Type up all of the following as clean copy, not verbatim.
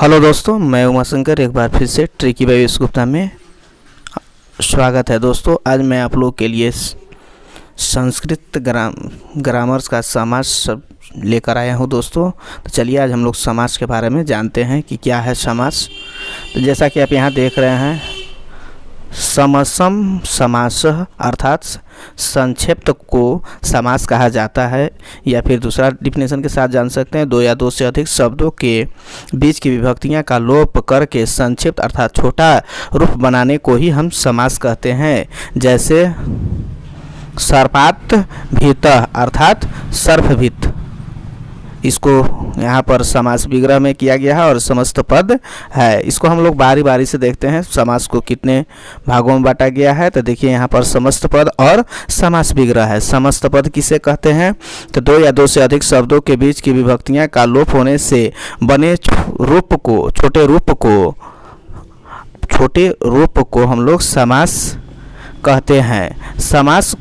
Hello दोस्तों, मैं उमाशंकर एक बार फिर से ट्रिकी बाई गुप्ता में स्वागत है। दोस्तों, आज मैं आप लोग के लिए संस्कृत ग्रामर्स का समास सब लेकर आया हूं। दोस्तों, तो चलिए आज हम लोग समास के बारे में जानते हैं कि क्या है समास। तो जैसा कि आप यहाँ देख रहे हैं, समसम समास अर्थात संक्षिप्त को समास कहा जाता है, या फिर दूसरा डिफिनेशन के साथ जान सकते हैं, दो या दो से अधिक शब्दों के बीच की विभक्तियां का लोप करके संक्षिप्त अर्थात छोटा रूप बनाने को ही हम समास कहते हैं। जैसे सर्पात भीत अर्थात सर्पभीत, इसको यहाँ पर समास विग्रह में किया गया है और समस्त पद है। इसको हम लोग बारी बारी से देखते हैं समास को कितने भागों में बांटा गया है। तो देखिए यहाँ पर समस्त पद और समास विग्रह है। समस्त पद किसे कहते हैं? तो दो या दो से अधिक शब्दों के बीच की विभक्तियाँ का लोप होने से बने छोटे रूप को हम लोग समास कहते हैं। समास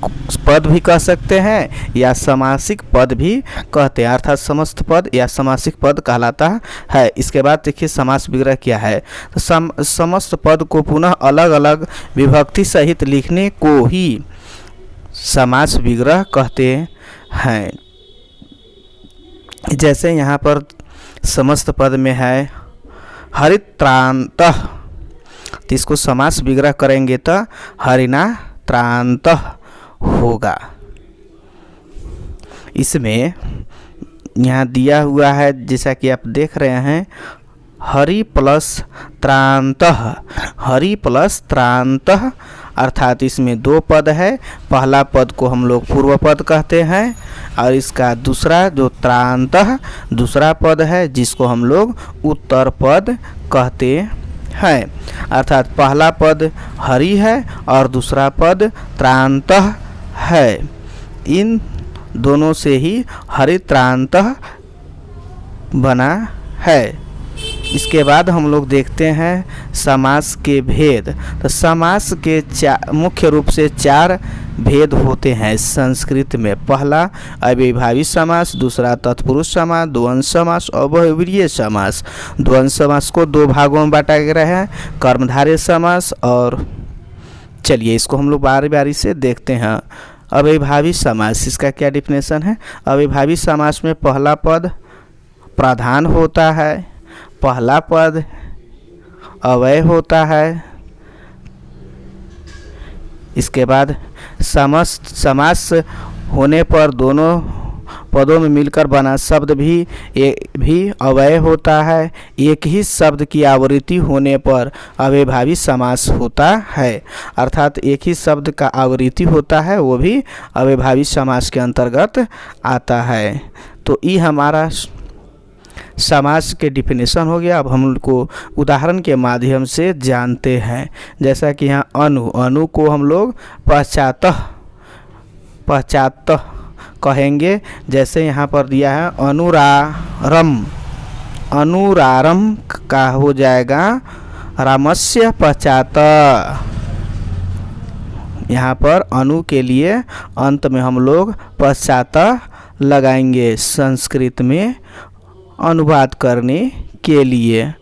पद भी कह सकते हैं या समासिक पद भी कहते हैं, अर्थात समस्त पद या समासिक पद कहलाता है। इसके बाद देखिए समास विग्रह क्या है। तो समस्त पद को पुनः अलग अलग विभक्ति सहित लिखने को ही समास विग्रह कहते हैं। जैसे यहाँ पर समस्त पद में है हरित्रांतः, तो इसको समास विग्रह करेंगे तो हरिना त्रांत होगा। इसमें यहाँ दिया हुआ है जैसा कि आप देख रहे हैं, हरि प्लस त्रांतः अर्थात इसमें दो पद है। पहला पद को हम लोग पूर्व पद कहते हैं और इसका दूसरा जो त्रांतः दूसरा पद है जिसको हम लोग उत्तर पद कहते हैं। अर्थात पहला पद हरि है और दूसरा पद त्रांतः है। इन दोनों से ही हरित्रांतः बना है। इसके बाद हम लोग देखते हैं समास के भेद। तो समास के मुख्य रूप से चार भेद होते हैं संस्कृत में। पहला अव्ययभावी समास, दूसरा तत्पुरुष समास, द्वंद्व समास और बहुव्रीहि समास। द्वंद्व समास को दो भागों में बांटा गया है, कर्मधारय समास और चलिए इसको हम लोग बारी बारी से देखते हैं। अव्ययभावी समास, इसका क्या डिफिनेशन है? अव्ययभावी समास में पहला पद प्रधान होता है, पहला पद अव्यय होता है। इसके बाद समास होने पर दोनों पदों में मिलकर बना शब्द भी अव्यय होता है। एक ही शब्द की आवृत्ति होने पर अव्ययभावी समास होता है, अर्थात एक ही शब्द का आवृत्ति होता है, वो भी अव्ययभावी समास के अंतर्गत आता है। तो ये हमारा समास के डिफिनेशन हो गया। अब हम उनको उदाहरण के माध्यम से जानते हैं। जैसा कि यहाँ अनु को हम लोग पश्चातः कहेंगे। जैसे यहाँ पर दिया है अनुरारम का हो जाएगा रामस्य पश्चात। यहाँ पर अनु के लिए अंत में हम लोग पश्चात लगाएंगे संस्कृत में अनुवाद करने के लिए।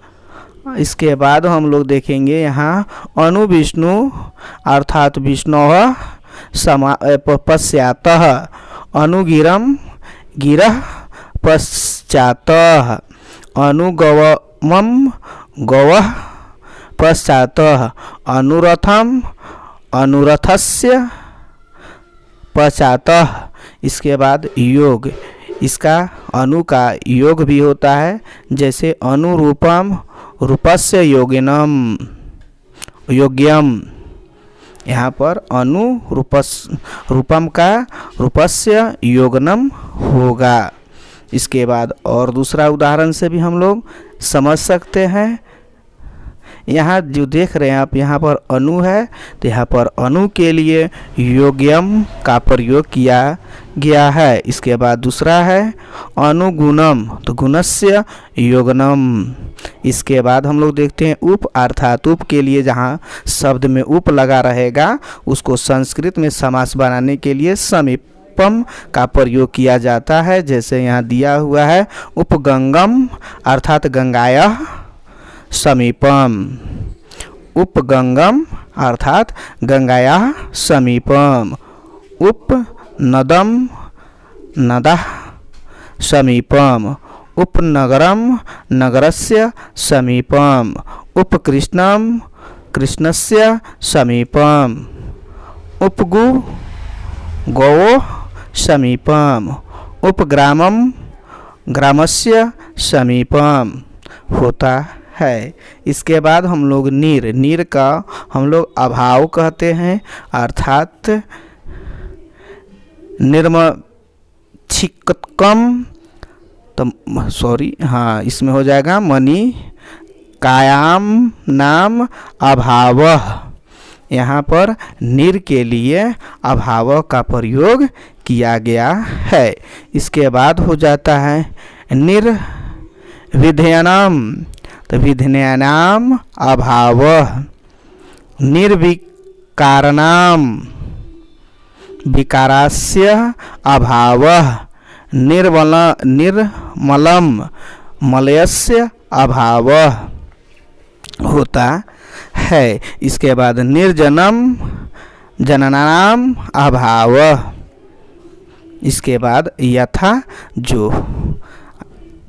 इसके बाद हम लोग देखेंगे यहाँ अनु विष्णु अर्थात विष्णु पश्चातः, अनुगिरम गिरः पश्चातः, अनुगवमं गवः पश्चातः, अनुरथम अनुरथस्य पश्चातः। इसके बाद योग, इसका अनु का योग भी होता है, जैसे अनुरूपम रूपस्य योग्यम। यहाँ पर अनु रूपम का रूपस्य योगनम होगा। इसके बाद और दूसरा उदाहरण से भी हम लोग समझ सकते हैं। यहाँ जो देख रहे हैं आप, यहाँ पर अनु है, तो यहाँ पर अनु के लिए योग्यम का प्रयोग किया गया है। इसके बाद दूसरा है अनुगुणम, तो गुणस्य योगनम। इसके बाद हम लोग देखते हैं उप, अर्थात उप के लिए जहाँ शब्द में उप लगा रहेगा उसको संस्कृत में समास बनाने के लिए समीपम का प्रयोग किया जाता है। जैसे यहाँ दिया हुआ है उपगंगम अर्थात गंगायः समीपम। उपगंगम अर्थात गंगायाः समीपम। उपनदम नदः समीपम। उपनगरम नगरस्य समीपम। उपकृष्णम कृष्णस्य समीपम। उपगु गौः समीपम। उपग्रामम ग्रामस्य समीपम होता है। इसके बाद हम लोग नीर का हम लोग अभाव कहते हैं, अर्थात छिक्कम, तो सॉरी हाँ इसमें हो जाएगा मनी कायाम नाम अभाव। यहाँ पर निर के लिए अभाव का प्रयोग किया गया है। इसके बाद हो जाता है निर्विधेयनम, तो विधेयनाम अभाव। निर्विकारणम विकारस्य अभाव। निर्मलम मलयस्य अभाव होता है। इसके बाद निर्जनम जननाम अभाव। इसके बाद यथा जो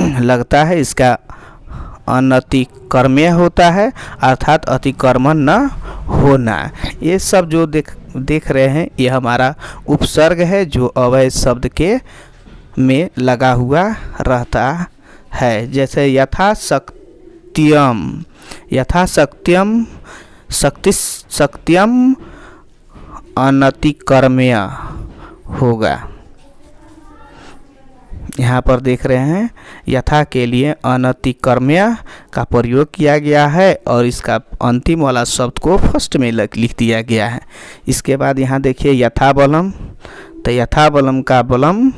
लगता है इसका अनतिकर्म्य होता है, अर्थात अतिक्रमण न होना। ये सब जो देख रहे हैं ये हमारा उपसर्ग है जो अवय शब्द के में लगा हुआ रहता है। जैसे यथाशक्त्यम, यथाशक्त्यम सत्यम अनतिकर्म्य होगा। यहाँ पर देख रहे हैं यथा के लिए अनतिकर्म्य का प्रयोग किया गया है और इसका अंतिम वाला शब्द को फर्स्ट में लिख दिया गया है। इसके बाद यहाँ देखिए यथाबलम, तो यथाबलम का बलम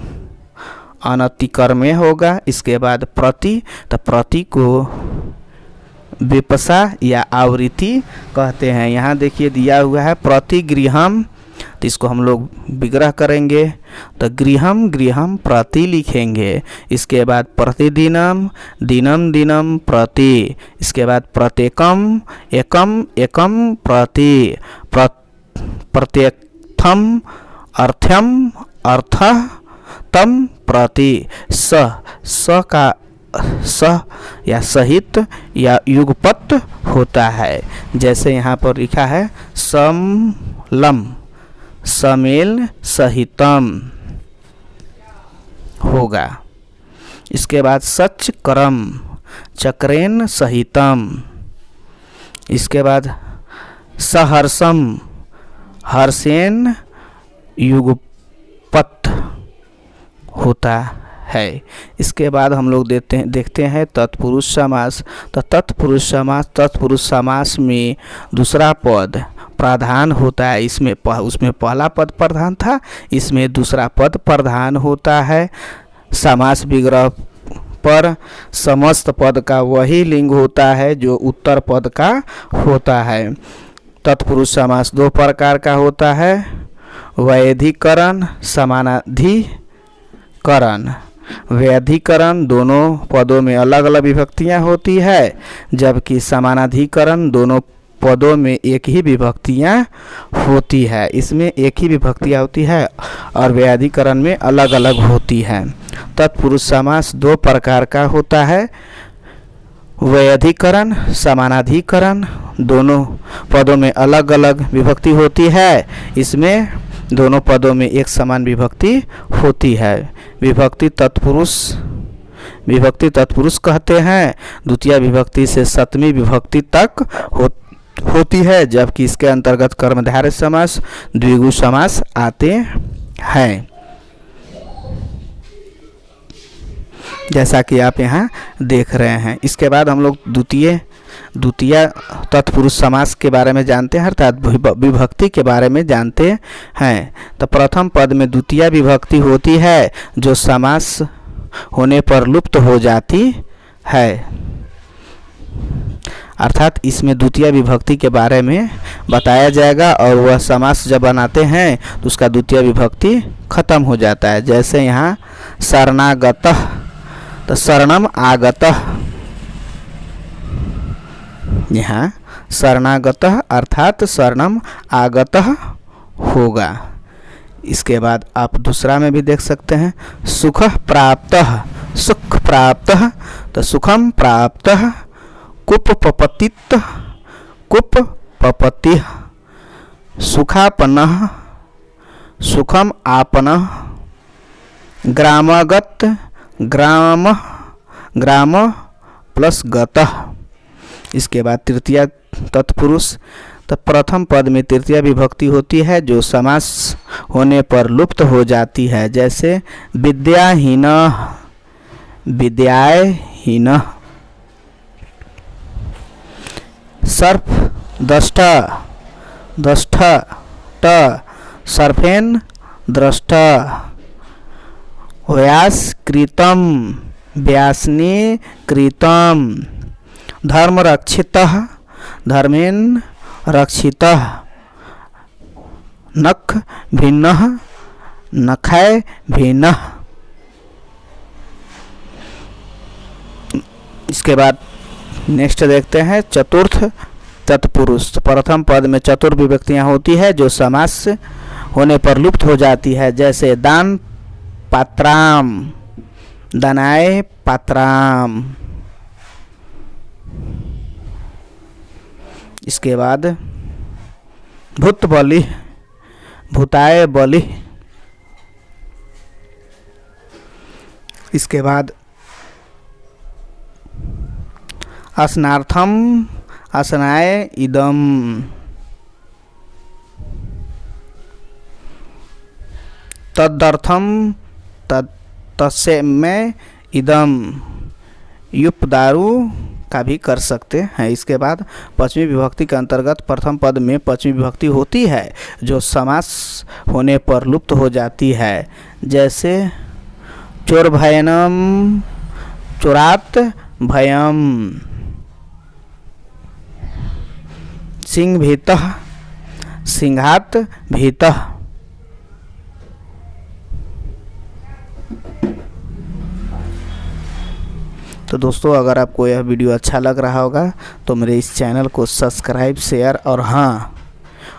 अनतिकर्म्य होगा। इसके बाद प्रति, तो प्रति को विपसा या आवृत्ति कहते हैं। यहाँ देखिए दिया हुआ है प्रतिगृहम, तो इसको हम लोग विग्रह करेंगे तो गृहम गृहम प्रति लिखेंगे। इसके बाद प्रतिदिनम दिनम दिनम प्रति। इसके बाद प्रत्येकम एकम एकम प्रति। प्रत्येकम अर्थ्यम अर्थः तम प्रति। स का स या सहित या युगपत होता है। जैसे यहाँ पर लिखा है समलम समेल सहितम होगा। इसके बाद सच करम चक्रेन सहितम। इसके बाद सहर्षम हर्षेन युगपत होता है। इसके बाद हम लोग देखते हैं तत्पुरुष समास। तो तत्पुरुष समास में दूसरा पद प्रधान होता है। उसमें पहला पद प्रधान था, इसमें दूसरा पद प्रधान होता है। समास विग्रह पर समस्त पद का वही लिंग होता है जो उत्तर पद का होता है। तत्पुरुष समास दो प्रकार का होता है, वैधिकरण समानाधिकरण। वैधिकरण दोनों पदों में अलग अलग विभक्तियां होती है, जबकि समानाधिकरण दोनों पदों में एक ही विभक्तियां होती है। इसमें एक ही विभक्तियां होती है और वैधिकरण में अलग अलग होती है। तत्पुरुष समास दो प्रकार का होता है, वैधिकरण समानाधिकरण दोनों पदों में अलग अलग विभक्ति होती है। इसमें दोनों पदों में एक समान विभक्ति होती है। विभक्ति तत्पुरुष कहते हैं। द्वितीय विभक्ति से सप्तमी विभक्ति तक होती है, जबकि इसके अंतर्गत कर्मधारय समास द्विगु समास आते हैं, जैसा कि आप यहाँ देख रहे हैं। इसके बाद हम लोग द्वितीय तत्पुरुष समास के बारे में जानते हैं, अर्थात विभक्ति के बारे में जानते हैं। तो प्रथम पद में द्वितीय विभक्ति होती है जो समास होने पर लुप्त हो जाती है, अर्थात इसमें द्वितीय विभक्ति के बारे में बताया जाएगा और वह समास जब बनाते हैं तो उसका द्वितीय विभक्ति खत्म हो जाता है। जैसे यहाँ शरणागतः, तो शरणम आगतः यहाँ शरणागतः अर्थात शरणम आगतः होगा। इसके बाद आप दूसरा में भी देख सकते हैं, सुख प्राप्तः, सुख प्राप्तः, तो सुखम प्राप्तः, कुप पपतित, कुप पपतिः, सुखापनः, सुखम आपनः, ग्रामगत, ग्राम, ग्राम प्लस गतः। इसके बाद तृतीया तत्पुरुष, तो प्रथम पद में तृतीया विभक्ति होती है जो समास होने पर लुप्त हो जाती है, जैसे विद्याहीन, विद्याहीन, सर्प दष्ट, दष्ट ट, सर्फेन दृष्ट, व्यास कृतम, व्यासने कृतम, धर्म रक्षितः, धर्मेन रक्षितः, नख भिन्नः, नखै भिन्नः। इसके बाद नेक्स्ट देखते हैं चतुर्थ तत्पुरुष। प्रथम पद में चतुर विभक्तियां होती है जो समास होने पर लुप्त हो जाती है, जैसे दान पात्राम, दानाय पात्राम। इसके बाद भूत बलि, भूताय बलि। इसके बाद असनार्थम, असनाय इदम। तदर्थम, तस्य में इदम, युपदारु का भी कर सकते हैं। इसके बाद पश्चिमी विभक्ति के अंतर्गत प्रथम पद में पश्चिमी विभक्ति होती है जो समास होने पर लुप्त हो जाती है, जैसे चोर भयनम, चोरात भयम, सिंह भीतः, सिंहात भीतः। तो दोस्तों अगर आपको यह वीडियो अच्छा लग रहा होगा तो मेरे इस चैनल को सब्सक्राइब, शेयर और हाँ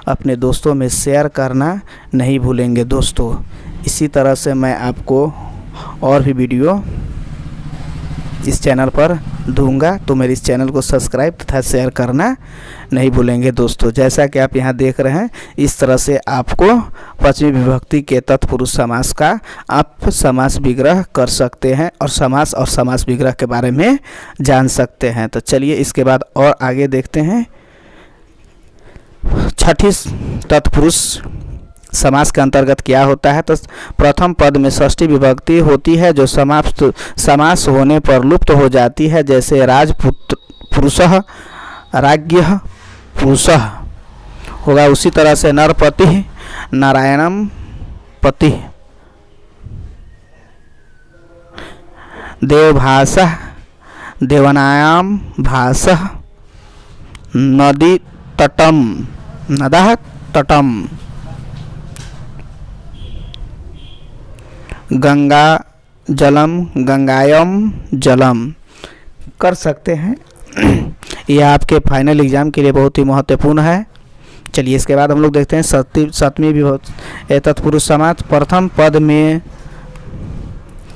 अपने दोस्तों में शेयर करना नहीं भूलेंगे दोस्तों। इसी तरह से मैं आपको और भी वीडियो इस चैनल पर दूंगा, तो मेरे इस चैनल को सब्सक्राइब तथा शेयर करना नहीं भूलेंगे दोस्तों। जैसा कि आप यहाँ देख रहे हैं इस तरह से आपको पश्चिमी विभक्ति के तत्पुरुष समास का आप समास विग्रह कर सकते हैं और समास विग्रह के बारे में जान सकते हैं। तो चलिए इसके बाद और आगे देखते हैं। छठी तत्पुरुष समास के अंतर्गत क्या होता है, तो प्रथम पद में षष्ठी विभक्ति होती है जो समास होने पर लुप्त हो जाती है, जैसे राजपुत्र पुरुषः, राज्ञः पुरुषः होगा। उसी तरह से नरपति, नारायणम पति, देवभाषा, देवनायाम भाषः, नदी तटम, नदः तटम, गंगा जलम, गंगायम जलम कर सकते हैं। यह आपके फाइनल एग्जाम के लिए बहुत ही महत्वपूर्ण है। चलिए इसके बाद हम लोग देखते हैं सप्तमी विभक्ति तत्पुरुष समास। प्रथम पद में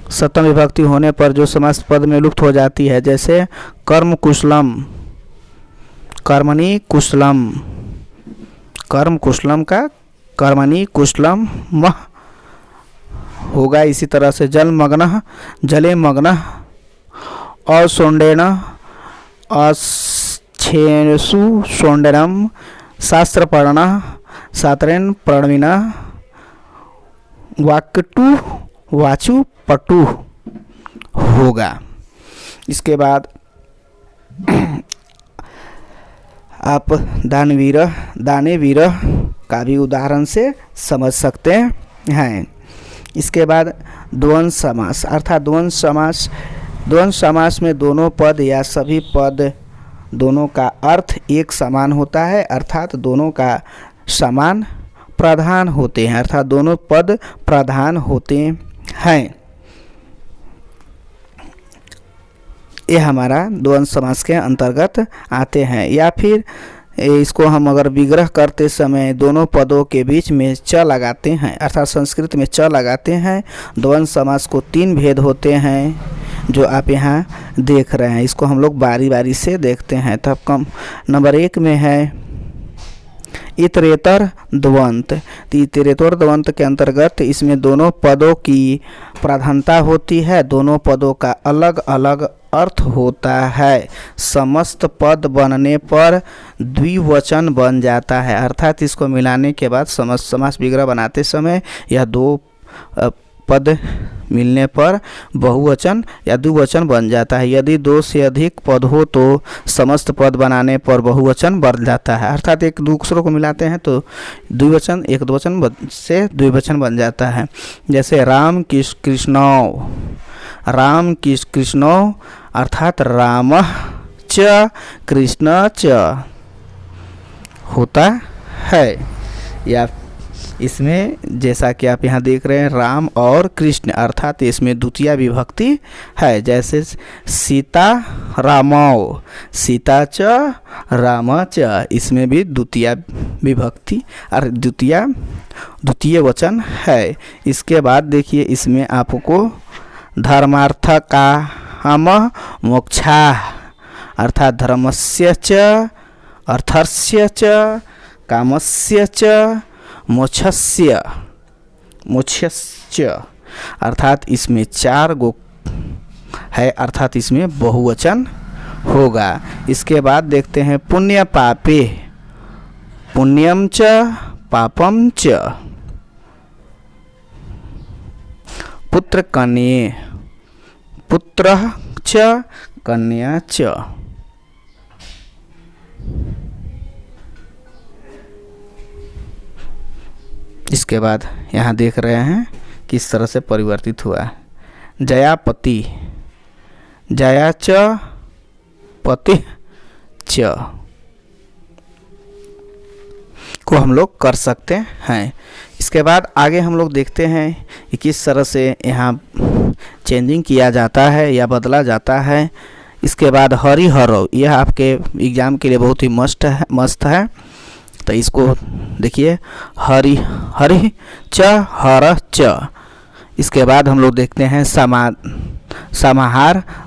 सप्तम विभक्ति होने पर जो समास पद में लुप्त हो जाती है, जैसे कर्म कुशलम, कर्मणि कुशलम, कर्म कुशलम का कर्मणि कुशलम मह होगा। इसी तरह से जलमग्न, जले मग्न, असोंडेन, अच्छेषु सोंडनम, शास्त्रपर्ण, शास्त्रेण प्रणवीन, वाक्टु वाचु पटु होगा। इसके बाद आप दानवीर, दानेवीर का भी उदाहरण से समझ सकते हैं। इसके बाद द्वंद्व समास अर्थात द्वंद्व समास में दोनों पद या सभी पद दोनों का अर्थ एक समान होता है, अर्थात दोनों का समान प्रधान होते हैं, अर्थात दोनों पद प्रधान होते हैं। ये हमारा द्वंद्व समास के अंतर्गत आते हैं। या फिर इसको हम अगर विग्रह करते समय दोनों पदों के बीच में च लगाते हैं, अर्थात संस्कृत में च लगाते हैं। द्वंद्व समास को 3 भेद होते हैं जो आप यहाँ देख रहे हैं। इसको हम लोग बारी बारी से देखते हैं। तब कम नंबर 1 में है इतरेतर द्वंद्व। तो इतरेतर द्वंद्व के अंतर्गत इसमें दोनों पदों की प्राधान्यता होती है, दोनों पदों का अलग अलग अर्थ होता है। समस्त पद बनने पर द्विवचन बन जाता है, अर्थात इसको मिलाने के बाद समास विग्रह बनाते समय यह 2 पद मिलने पर बहुवचन या द्विवचन बन जाता है। यदि 2 से अधिक पद हो तो समस्त पद बनाने पर बहुवचन बन जाता है, अर्थात एक दूसरों को मिलाते हैं तो द्विवचन एक द्विवचन से द्विवचन बन जाता है। जैसे राम कृष्णौ, राम कृष्णौ अर्थात राम च कृष्ण च होता है। या इसमें जैसा कि आप यहाँ देख रहे हैं राम और कृष्ण, अर्थात इसमें द्वितीय विभक्ति है। जैसे सीता रामौ, सीता च राम च, इसमें भी द्वितीय विभक्ति और द्वितीय वचन है। इसके बाद देखिए इसमें आपको धर्मार्थ काम मोक्षा अर्थात धर्मस्य च अर्थस्य च कामस्य च मोक्षस्य अर्थात इसमें 4 गो है, अर्थात इसमें बहुवचन होगा। इसके बाद देखते हैं पुण्य पापे, पुण्यम च पापम च, पुत्र कन्ये, पुत्रः च कन्या च। इसके बाद यहाँ देख रहे हैं किस तरह से परिवर्तित हुआ है। जयापति, जया च पति च को हम लोग कर सकते हैं। इसके बाद आगे हम लोग देखते हैं कि किस तरह से यहाँ चेंजिंग किया जाता है या बदला जाता है। इसके बाद हरि हरो, यह आपके एग्ज़ाम के लिए बहुत ही मस्त है। तो इसको देखिए हरि हरि च हर च। इसके बाद हम लोग देखते हैं समाहार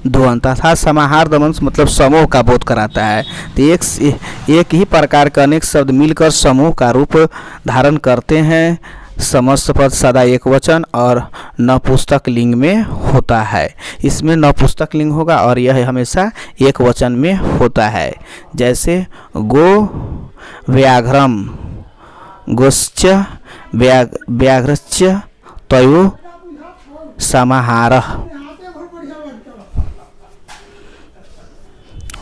द्वंद्व, अर्थात समाहार द्वंद्व मतलब समूह का बोध कराता है। तो एक ही प्रकार के अनेक शब्द मिलकर समूह का रूप धारण करते हैं। समस्त पद सदा एक वचन और नपुंसक लिंग में होता है। इसमें नपुंसक लिंग होगा और यह हमेशा एक वचन में होता है। जैसे गो व्याघ्रम, गोश्च व्याघ्रश्च तयो समाहारः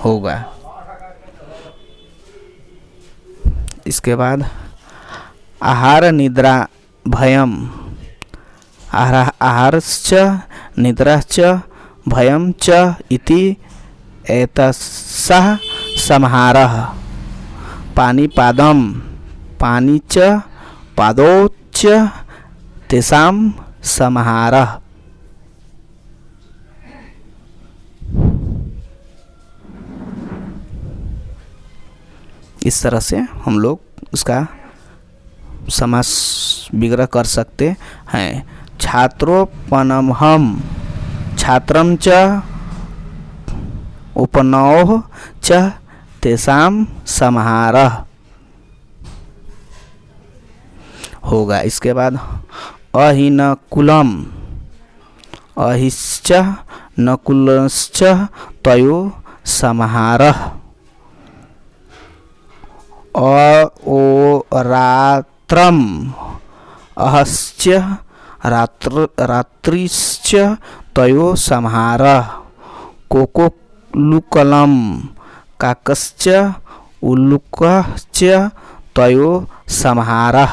होगा। इसके बाद आहार निद्रा भयम, आहारश्च निद्राश्च भयम च इति एतस्सः समाहारः। पाणिपादम, पानी च पादौ च तेषां समाहारः। इस तरह से हम लोग उसका समास विग्रह कर सकते हैं। छात्रोपनमहम, छात्रम च उपनौः च तेषां समाहारः होगा। इसके बाद अहिनकुलम, अहिश्च नकुलश्च तयो समाहारः। अओरात्रम, अहश्च रात्रिश्च तयो समाहारः। कोकोलुकलम, काकश्च उल्लुकश्च तयो समाहारः।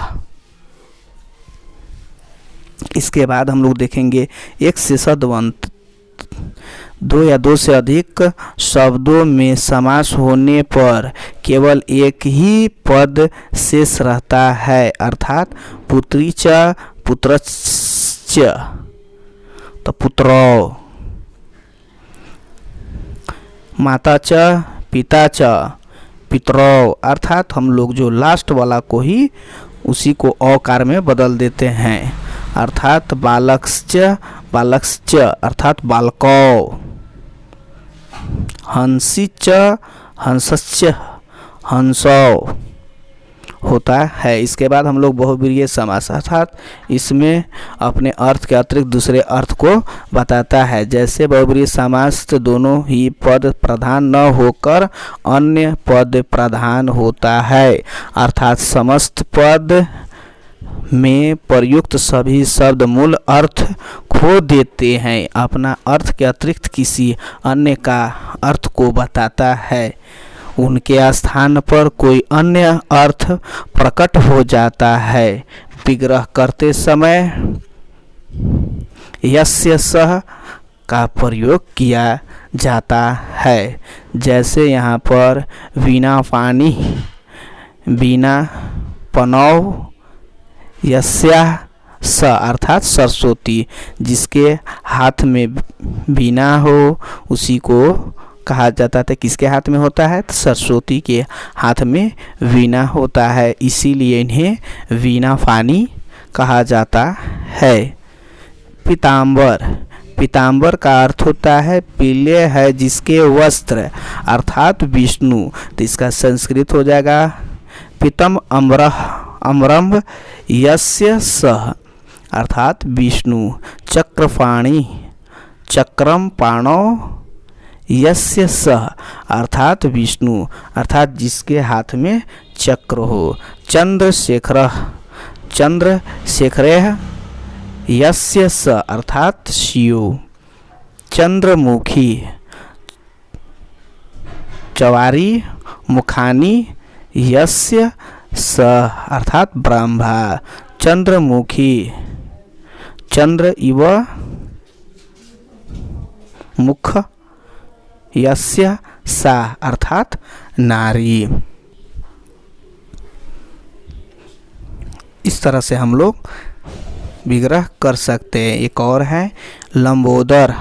इसके बाद हम लोग देखेंगे एक से सद्वंत, 2 या 2 से अधिक शब्दों में समास होने पर केवल एक ही पद शेष रहता है, अर्थात पुत्री च पुत्रश्च, तो पुत्रौ। माता च पिता च पितरौ, अर्थात हम लोग जो लास्ट वाला को ही उसी को औकार में बदल देते हैं, अर्थात बालक्श्च अर्थात बालकौ, हंसी च हंसश्च हंसौ होता है। इसके बाद हम लोग बहुब्रीहि समास अर्थात इसमें अपने अर्थ के अतिरिक्त दूसरे अर्थ को बताता है। जैसे बहुब्रीहि समास दोनों ही पद प्रधान न होकर अन्य पद प्रधान होता है, अर्थात समस्त पद में प्रयुक्त सभी शब्द मूल अर्थ खो देते हैं, अपना अर्थ के अतिरिक्त किसी अन्य का अर्थ को बताता है, उनके स्थान पर कोई अन्य अर्थ प्रकट हो जाता है। विग्रह करते समय यस्य सह का प्रयोग किया जाता है। जैसे यहाँ पर वीणा पानी, वीणा पनौ, यस्या स अर्थात सरस्वती, जिसके हाथ में वीणा हो उसी को कहा जाता था। किसके हाथ में होता है? सरस्वती के हाथ में वीणा होता है, इसीलिए इन्हें वीणा पानी कहा जाता है। पीताम्बर, पीताम्बर का अर्थ होता है पीले है जिसके वस्त्र, अर्थात विष्णु। तो इसका संस्कृत हो जाएगा पीतम अम्रम यस्य सह, अर्थात विष्णु। चक्रपाणि, चक्रम पाणौ यस्य सह, अर्थात विष्णु, अर्थात जिसके हाथ में चक्र हो। चंद्रशेखर, चंद्रशेखरः यस्य स, अर्थात शिव। चंद्रमुखी, चवारी मुखानी यस्य स, अर्थात ब्रह्मा। चंद्रमुखी, चंद्र इव मुख यस्य सा, अर्थात नारी। इस तरह से हम लोग विग्रह कर सकते हैं। एक और है लंबोदर,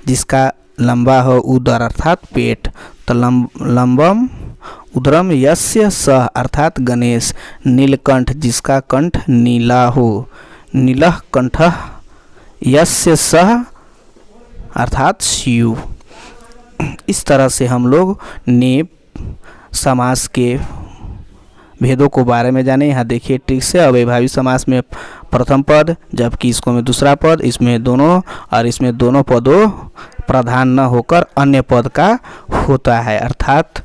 जिसका लंबा हो उदर अर्थात पेट, तो लंबम उदरम यस्य सह, अर्थात गणेश। नीलकंठ, जिसका कंठ नीला हो, नीलः कंठः यस्य सह, अर्थात शिव। इस तरह से हम लोग ने समास के भेदों को बारे में जाने। यहाँ देखिए ठीक से, अवैभावी समास में प्रथम पद, जबकि इसको में दूसरा पद, इसमें दोनों और इसमें दोनों पदों प्रधान न होकर अन्य पद का होता है, अर्थात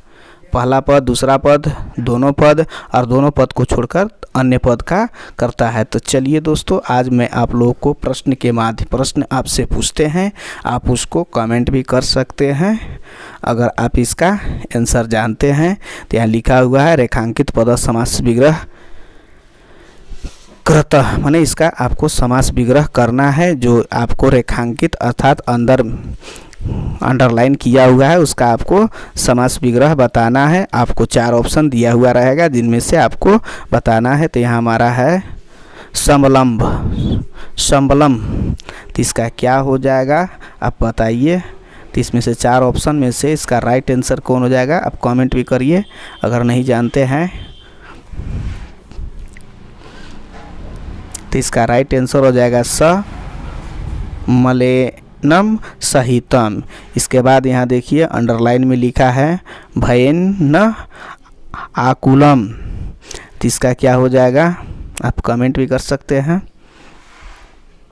पहला पद, दूसरा पद, दोनों पद और दोनों पद को छोड़कर अन्य पद का करता है। तो चलिए दोस्तों, आज मैं आप लोगों को प्रश्न के माध्यम प्रश्न आपसे पूछते हैं, आप उसको कमेंट भी कर सकते हैं। अगर आप इसका आंसर जानते हैं तो यहाँ लिखा हुआ है रेखांकित पद समास विग्रह कृतः, माने इसका आपको समास विग्रह करना है। जो आपको रेखांकित अर्थात अंदर अंडरलाइन किया हुआ है उसका आपको समास विग्रह बताना है। आपको 4 ऑप्शन दिया हुआ रहेगा जिनमें से आपको बताना है। तो यहाँ हमारा है समलंब, समलम, तो इसका क्या हो जाएगा आप बताइए। तो इसमें से 4 ऑप्शन में से इसका राइट आंसर कौन हो जाएगा आप कमेंट भी करिए अगर नहीं जानते हैं। तो इसका राइट आंसर हो जाएगा स मलेनम सहितम। इसके बाद यहाँ देखिए अंडरलाइन में लिखा है भयन आकुलम, तो इसका क्या हो जाएगा आप कमेंट भी कर सकते हैं।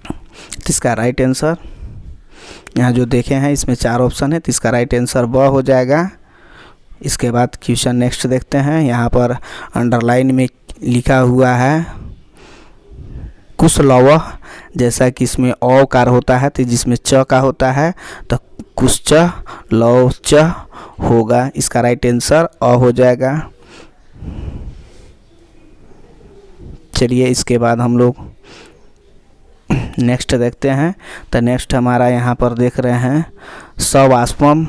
तो इसका राइट आंसर यहाँ जो देखे हैं इसमें 4 ऑप्शन है, तो इसका राइट आंसर ब हो जाएगा। इसके बाद क्वेश्चन नेक्स्ट देखते हैं। यहाँ पर अंडरलाइन में लिखा हुआ है कुशलव, जैसा कि इसमें औकार होता है तो जिसमें च का होता है तो कुश्च लव च होगा। इसका राइट आंसर अ हो जाएगा। चलिए इसके बाद हम लोग नेक्स्ट देखते हैं। तो नेक्स्ट हमारा यहाँ पर देख रहे हैं सवाष्पम,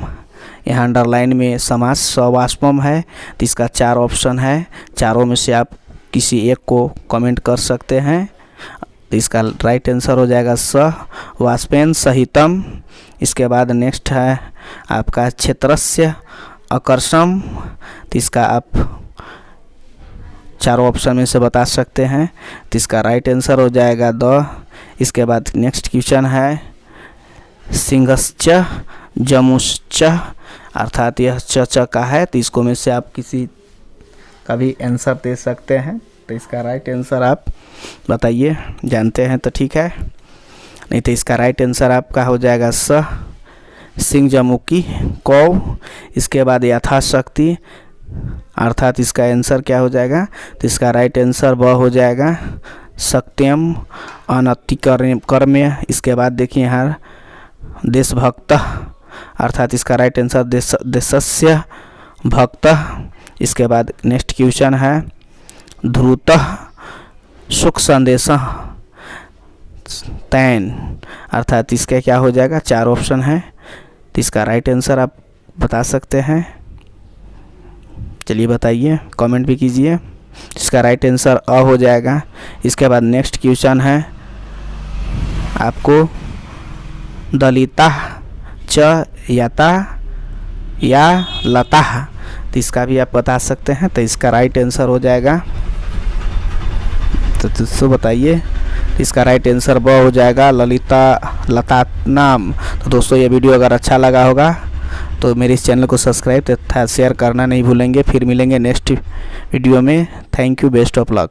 यहाँ अंडरलाइन में समास सवाष्पम है। तो इसका 4 ऑप्शन है, चारों में से आप किसी एक को कमेंट कर सकते हैं। तो इसका राइट आंसर हो जाएगा स वाष्पेन सहितम। इसके बाद नेक्स्ट है आपका क्षेत्रस्य आकर्षण, तो इसका आप चारों ऑप्शन में से बता सकते हैं, तो इसका राइट आंसर हो जाएगा द। इसके बाद नेक्स्ट क्वेश्चन है सिंहश्च जमुश्च, अर्थात यह च का है, तो इसको में से आप किसी का भी आंसर दे सकते हैं। तो इसका राइट आंसर आप बताइए, जानते हैं तो ठीक है, नहीं तो इसका राइट आंसर आपका हो जाएगा स सिंह जमुकी कौ। इसके बाद यथाशक्ति, अर्थात इसका आंसर क्या हो जाएगा, तो इसका राइट आंसर ब हो जाएगा सत्यम अनतिकर्म्य। इसके बाद देखिए यहाँ देशभक्त, अर्थात इसका राइट आंसर देशस्य भक्त। इसके बाद नेक्स्ट क्वेश्चन है ध्रुत सुख संदेश तैन, अर्थात इसका क्या हो जाएगा, चार ऑप्शन है, तो इसका राइट आंसर आप बता सकते हैं। चलिए बताइए, कमेंट भी कीजिए। इसका राइट आंसर अ हो जाएगा। इसके बाद नेक्स्ट क्वेश्चन है आपको दलिता च यता या लता, तो इसका भी आप बता सकते हैं, तो इसका राइट आंसर हो जाएगा, तो दोस्तों बताइए, इसका राइट आंसर ब हो जाएगा ललिता लता नाम। तो दोस्तों ये वीडियो अगर अच्छा लगा होगा तो मेरे इस चैनल को सब्सक्राइब तथा शेयर करना नहीं भूलेंगे। फिर मिलेंगे नेक्स्ट वीडियो में। Thank you, best of luck.